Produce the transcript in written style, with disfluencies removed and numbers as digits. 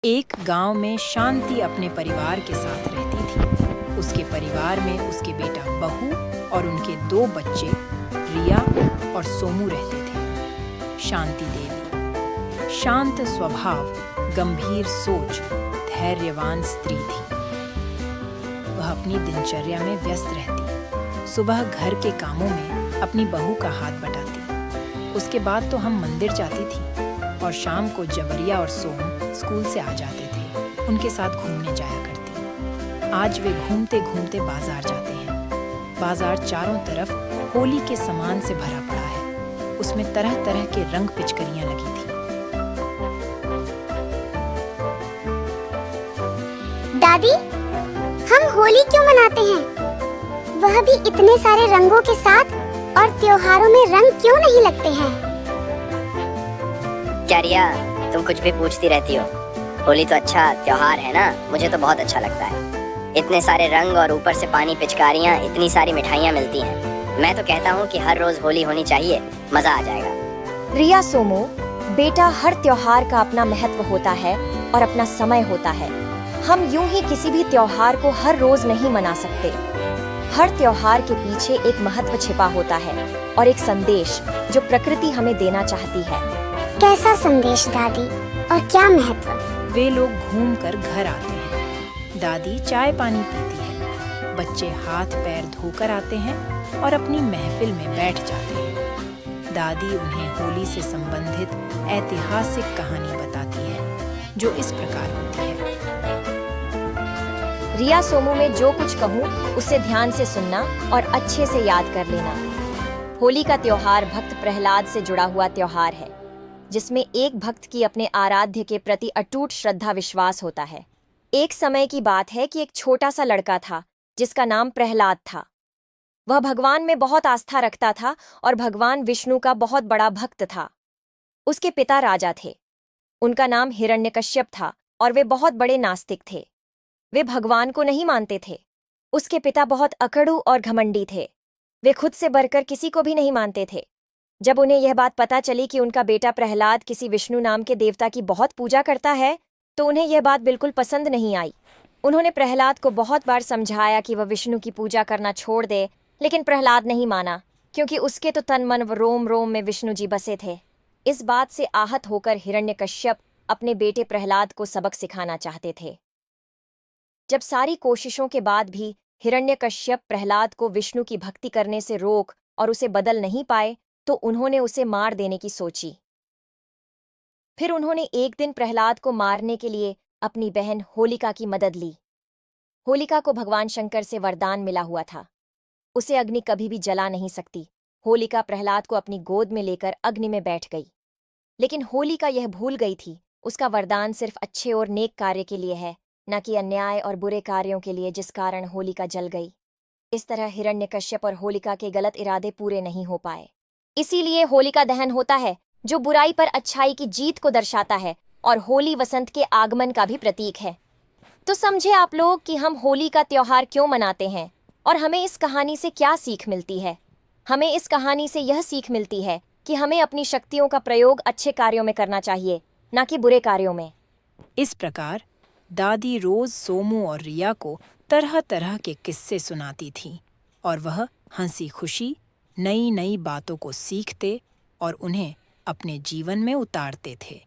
एक गांव में शांति अपने परिवार के साथ रहती थी। उसके परिवार में उसके बेटा बहू और उनके 2 बच्चे रिया और सोमू रहते थे। शांति देवी शांत स्वभाव, गंभीर सोच, धैर्यवान स्त्री थी। वह अपनी दिनचर्या में व्यस्त रहती। सुबह घर के कामों में अपनी बहू का हाथ बटाती। उसके बाद तो हम मंदिर जाती थी और शाम को जबरिया और सोम स्कूल से आ जाते थे। उनके साथ घूमने जाया करती। आज वे घूमते घूमते बाजार जाते हैं। बाजार चारों तरफ होली के सामान से भरा पड़ा है। उसमें तरह तरह के रंग पिचकारियां लगी थी। दादी, हम होली क्यों मनाते हैं? वह भी इतने सारे रंगों के साथ, और त्योहारों में रंग क्यों नहीं लगते हैं? क्या रिया, तुम कुछ भी पूछती रहती हो। होली तो अच्छा त्योहार है ना, मुझे तो बहुत अच्छा लगता है। इतने सारे रंग और ऊपर से पानी, पिचकारियाँ, इतनी सारी मिठाइयाँ मिलती हैं। मैं तो कहता हूँ कि हर रोज होली होनी चाहिए, मजा आ जाएगा। रिया, सोमू बेटा, हर त्योहार का अपना महत्व होता है और अपना समय होता है। हम यूं ही किसी भी त्योहार को हर रोज नहीं मना सकते। हर त्योहार के पीछे एक महत्व छिपा होता है और एक संदेश जो प्रकृति हमें देना चाहती है। कैसा संदेश दादी, और क्या महत्व? वे लोग घूमकर घर आते हैं। दादी चाय पानी पीती है। बच्चे हाथ पैर धोकर आते हैं और अपनी महफिल में बैठ जाते हैं। दादी उन्हें होली से संबंधित ऐतिहासिक कहानी बताती है, जो इस प्रकार होती है। रिया, सोमू में जो कुछ कहूँ उसे ध्यान से सुनना और अच्छे से याद कर लेना। होली का त्योहार भक्त प्रहलाद से जुड़ा हुआ त्योहार है, जिसमें एक भक्त की अपने आराध्य के प्रति अटूट श्रद्धा विश्वास होता है। एक समय की बात है कि एक छोटा सा लड़का था जिसका नाम प्रहलाद था। वह भगवान में बहुत आस्था रखता था और भगवान विष्णु का बहुत बड़ा भक्त था। उसके पिता राजा थे। उनका नाम हिरण्यकश्यप था और वे बहुत बड़े नास्तिक थे। वे भगवान को नहीं मानते थे। उसके पिता बहुत अकड़ू और घमंडी थे। वे खुद से बढ़कर किसी को भी नहीं मानते थे। जब उन्हें यह बात पता चली कि उनका बेटा प्रहलाद किसी विष्णु नाम के देवता की बहुत पूजा करता है, तो उन्हें यह बात बिल्कुल पसंद नहीं आई। उन्होंने प्रहलाद को बहुत बार समझाया कि वह विष्णु की पूजा करना छोड़ दे, लेकिन प्रहलाद नहीं माना, क्योंकि उसके तो तन मन व रोम रोम में विष्णु जी बसे थे। इस बात से आहत होकर हिरण्यकश्यप अपने बेटे प्रहलाद को सबक सिखाना चाहते थे। जब सारी कोशिशों के बाद भी हिरण्यकश्यप प्रहलाद को विष्णु की भक्ति करने से रोक और उसे बदल नहीं पाए, तो उन्होंने उसे मार देने की सोची। फिर उन्होंने एक दिन प्रहलाद को मारने के लिए अपनी बहन होलिका की मदद ली। होलिका को भगवान शंकर से वरदान मिला हुआ था, उसे अग्नि कभी भी जला नहीं सकती। होलिका प्रहलाद को अपनी गोद में लेकर अग्नि में बैठ गई, लेकिन होलिका यह भूल गई थी उसका वरदान सिर्फ अच्छे और नेक कार्य के लिए है, न कि अन्याय और बुरे कार्यों के लिए, जिस कारण होलिका जल गई। इस तरह हिरण्यकश्यप और होलिका के गलत इरादे पूरे नहीं हो पाए। इसीलिए होलिका दहन होता है, जो बुराई पर अच्छाई की जीत को दर्शाता है, और होली वसंत के आगमन का भी प्रतीक है। तो समझे आप लोग कि हम होली का त्योहार क्यों मनाते हैं और हमें इस कहानी से क्या सीख मिलती है। हमें इस कहानी से यह सीख मिलती है कि हमें अपनी शक्तियों का प्रयोग अच्छे कार्यों में करना चाहिए, न कि बुरे कार्यों में। इस प्रकार दादी रोज सोमू और रिया को तरह तरह के किस्से सुनाती थी और वह हंसी खुशी नई नई बातों को सीखते और उन्हें अपने जीवन में उतारते थे।